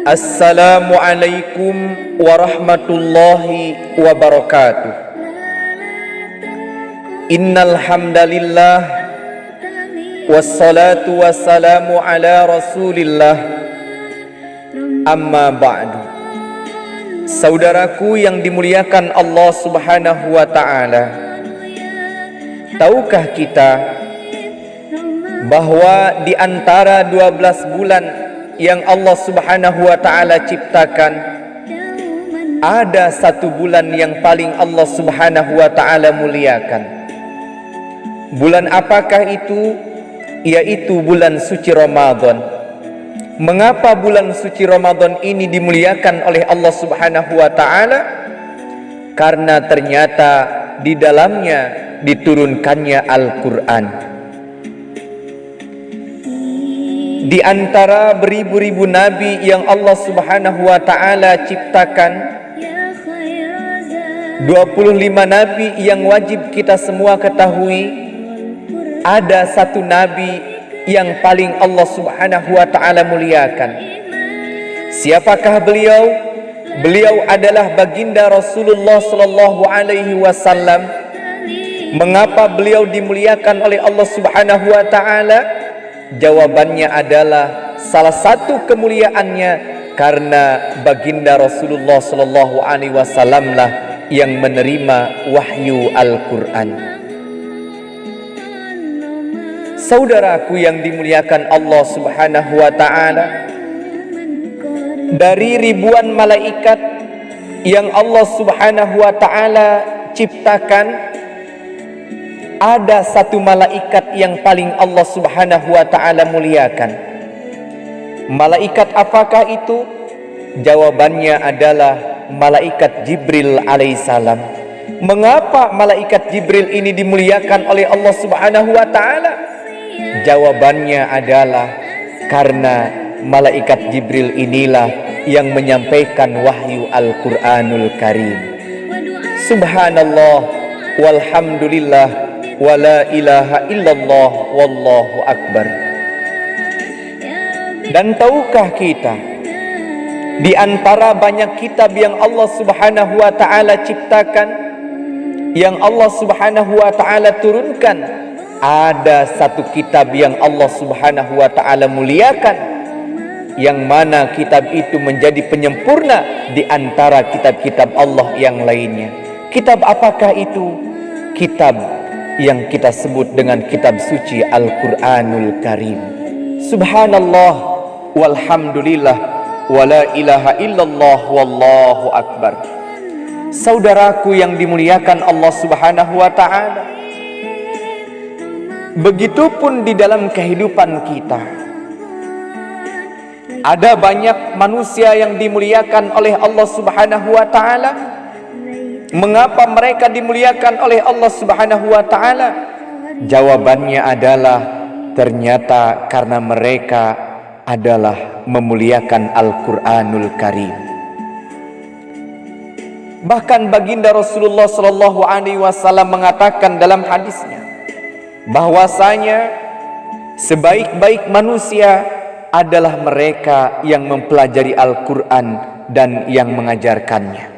Assalamualaikum warahmatullahi wabarakatuh. Innal hamdalillah wassalatu wassalamu ala Rasulillah. Amma ba'du. Saudaraku yang dimuliakan Allah Subhanahu wa taala, tahukah kita bahwa di antara 12 bulan yang Allah Subhanahu wa taala ciptakan, ada satu bulan yang paling Allah Subhanahu wa taala muliakan. Bulan apakah itu? Yaitu bulan suci Ramadan. Mengapa bulan suci Ramadan ini dimuliakan oleh Allah Subhanahu wa taala? Karena ternyata di dalamnya diturunkannya Al-Qur'an. Di antara beribu-ribu nabi yang Allah Subhanahu wa taala ciptakan, 25 nabi yang wajib kita semua ketahui, ada satu nabi yang paling Allah Subhanahu wa taala muliakan. Siapakah beliau? Beliau adalah baginda Rasulullah sallallahu alaihi wasallam. Mengapa beliau dimuliakan oleh Allah Subhanahu wa taala? Jawabannya adalah salah satu kemuliaannya karena baginda Rasulullah sallallahu alaihi wasallam lah yang menerima wahyu Al-Qur'an. Saudaraku yang dimuliakan Allah Subhanahu wa taala, dari ribuan malaikat yang Allah Subhanahu wa taala ciptakan, ada satu malaikat yang paling Allah Subhanahu wa taala muliakan. Malaikat apakah itu? Jawabannya adalah malaikat Jibril alaihissalam. Mengapa malaikat Jibril ini dimuliakan oleh Allah Subhanahu wa taala? Jawabannya adalah karena malaikat Jibril inilah yang menyampaikan wahyu Al-Qur'anul Karim. Subhanallah walhamdulillah wala ilaha illallah wallahu akbar. Dan tahukah kita, di antara banyak kitab yang Allah Subhanahu wa taala ciptakan, yang Allah Subhanahu wa taala turunkan, ada satu kitab yang Allah Subhanahu wa taala muliakan, yang mana kitab itu menjadi penyempurna di antara kitab-kitab Allah yang lainnya. Kitab apakah itu? Kitab yang kita sebut dengan kitab suci Al-Qur'anul Karim. Subhanallah walhamdulillah wala ilaha illallah wallahu akbar. Saudaraku yang dimuliakan Allah Subhanahu wa taala, begitupun di dalam kehidupan kita, ada banyak manusia yang dimuliakan oleh Allah Subhanahu wa taala. Mengapa mereka dimuliakan oleh Allah Subhanahu wa taala? Jawabannya adalah ternyata karena mereka adalah memuliakan Al-Qur'anul Karim. Bahkan baginda Rasulullah sallallahu alaihi wasallam mengatakan dalam hadisnya bahwasanya sebaik-baik manusia adalah mereka yang mempelajari Al-Qur'an dan yang mengajarkannya.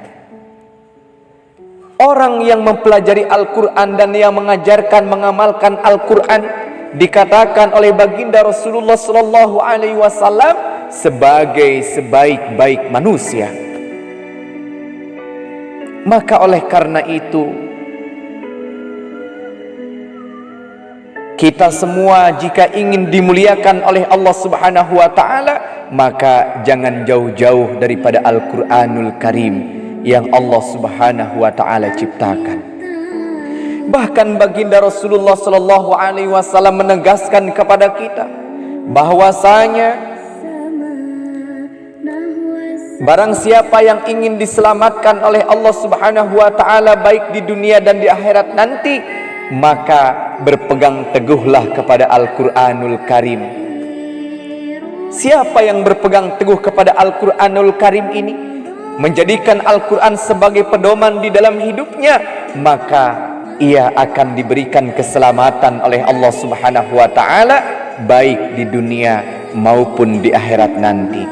Orang yang mempelajari Al-Qur'an dan yang mengajarkan, mengamalkan Al-Qur'an, dikatakan oleh baginda Rasulullah sallallahu alaihi wasallam sebagai sebaik-baik manusia. Maka oleh karena itu, kita semua jika ingin dimuliakan oleh Allah Subhanahu wa taala, maka jangan jauh-jauh daripada Al-Qur'anul Karim yang Allah Subhanahu wa taala ciptakan. Bahkan baginda Rasulullah sallallahu alaihi wasallam menegaskan kepada kita bahwasanya barang siapa yang ingin diselamatkan oleh Allah Subhanahu wa taala baik di dunia dan di akhirat nanti, maka berpegang teguhlah kepada Al-Qur'anul Karim. Siapa yang berpegang teguh kepada Al-Qur'anul Karim ini, menjadikan Al-Quran sebagai pedoman di dalam hidupnya, maka ia akan diberikan keselamatan oleh Allah Subhanahu wa taala baik di dunia maupun di akhirat nanti.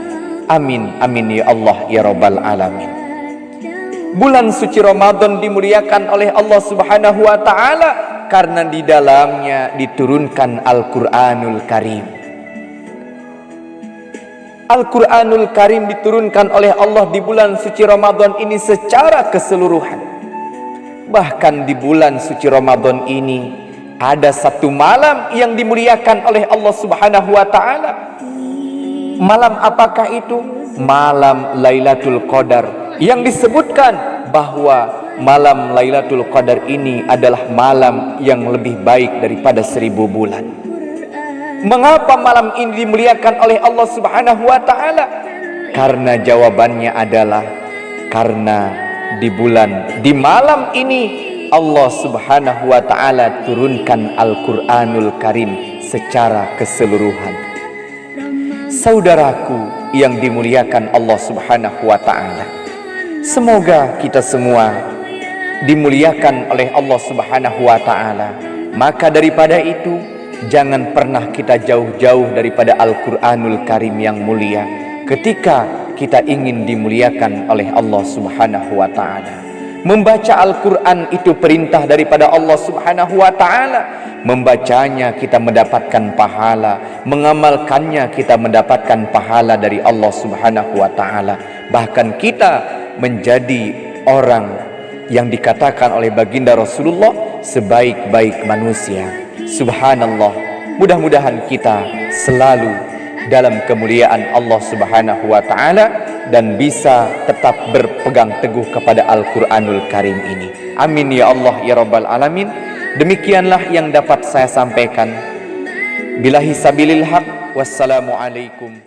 Amin, amin ya Allah ya Rabbal Alamin. Bulan suci Ramadan dimuliakan oleh Allah Subhanahu wa Ta'ala karena di dalamnya diturunkan Al-Quranul Karim. Al-Quranul Karim diturunkan oleh Allah di bulan suci Ramadan ini secara keseluruhan. Bahkan di bulan suci Ramadan ini ada satu malam yang dimuliakan oleh Allah Subhanahu wa Ta'ala. Malam apakah itu? Malam Lailatul Qadar, yang disebutkan bahwa malam Lailatul Qadar ini adalah malam yang lebih baik daripada 1000 bulan. Mengapa malam ini dimuliakan oleh Allah Subhanahu wa Ta'ala? Karena jawabannya adalah karena di malam ini Allah Subhanahu wa Ta'ala turunkan Al-Quranul Karim secara keseluruhan. Saudaraku yang dimuliakan Allah Subhanahu wa Ta'ala, semoga kita semua dimuliakan oleh Allah Subhanahu wa Ta'ala. Maka daripada itu, jangan pernah kita jauh-jauh daripada Al-Quranul Karim yang mulia ketika kita ingin dimuliakan oleh Allah Subhanahu wa Ta'ala. Membaca Al-Quran itu perintah daripada Allah Subhanahu wa Ta'ala. Membacanya kita mendapatkan pahala, mengamalkannya kita mendapatkan pahala dari Allah Subhanahu wa Ta'ala. Bahkan kita menjadi orang yang dikatakan oleh baginda Rasulullah sebaik-baik manusia. Subhanallah. Mudah-mudahan kita selalu dalam kemuliaan Allah Subhanahu wa Ta'ala dan bisa tetap berpegang teguh kepada Al-Quranul Karim ini. Amin ya Allah ya Rabbal Alamin. Demikianlah yang dapat saya sampaikan. Billahi sabilil haq. Wassalamualaikum.